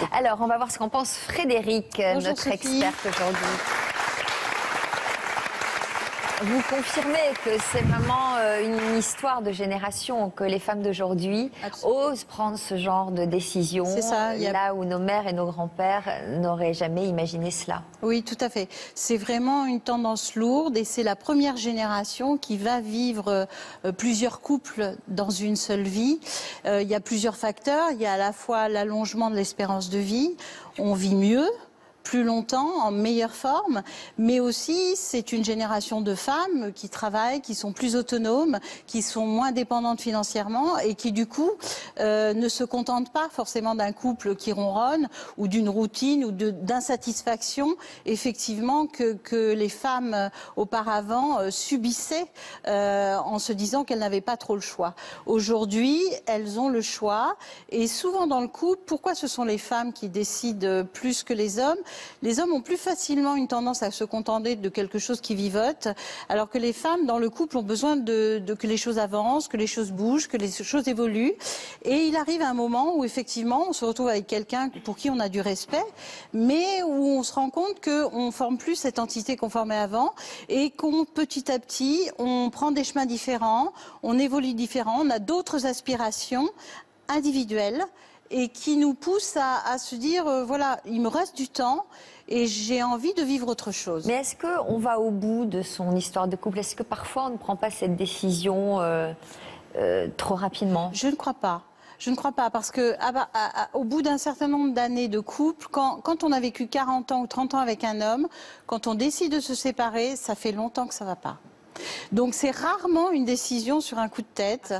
Alors, on va voir ce qu'en pense Frédéric, Bonjour, notre Sophie. experte aujourd'hui. Vous confirmez que c'est vraiment une histoire de génération, que les femmes d'aujourd'hui osent prendre ce genre de décision, ça, là où nos mères et nos grands-pères n'auraient jamais imaginé cela. Oui, tout à fait. C'est vraiment une tendance lourde et c'est la première génération qui va vivre plusieurs couples dans une seule vie. Il y a plusieurs facteurs. Il y a à la fois l'allongement de l'espérance de vie. On vit mieux, plus longtemps, en meilleure forme, mais aussi c'est une génération de femmes qui travaillent, qui sont plus autonomes, qui sont moins dépendantes financièrement et qui du coup ne se contentent pas forcément d'un couple qui ronronne ou d'une routine ou d'insatisfaction effectivement que les femmes auparavant subissaient en se disant qu'elles n'avaient pas trop le choix. Aujourd'hui, elles ont le choix et souvent dans le couple, pourquoi ce sont les femmes qui décident plus que les hommes? Les hommes ont plus facilement une tendance à se contenter de quelque chose qui vivote, alors que les femmes, dans le couple, ont besoin que les choses avancent, que les choses bougent, que les choses évoluent. Et il arrive un moment où, effectivement, on se retrouve avec quelqu'un pour qui on a du respect, mais où on se rend compte qu'on ne forme plus cette entité qu'on formait avant et qu'on, petit à petit, on prend des chemins différents, on évolue différent, on a d'autres aspirations individuelles et qui nous pousse à se dire, voilà, il me reste du temps et j'ai envie de vivre autre chose. Mais est-ce qu'on va au bout de son histoire de couple? Est-ce que parfois on ne prend pas cette décision trop rapidement? Je ne crois pas. Je ne crois pas, parce que au bout d'un certain nombre d'années de couple, quand on a vécu 40 ans ou 30 ans avec un homme, quand on décide de se séparer, ça fait longtemps que ça ne va pas. Donc c'est rarement une décision sur un coup de tête.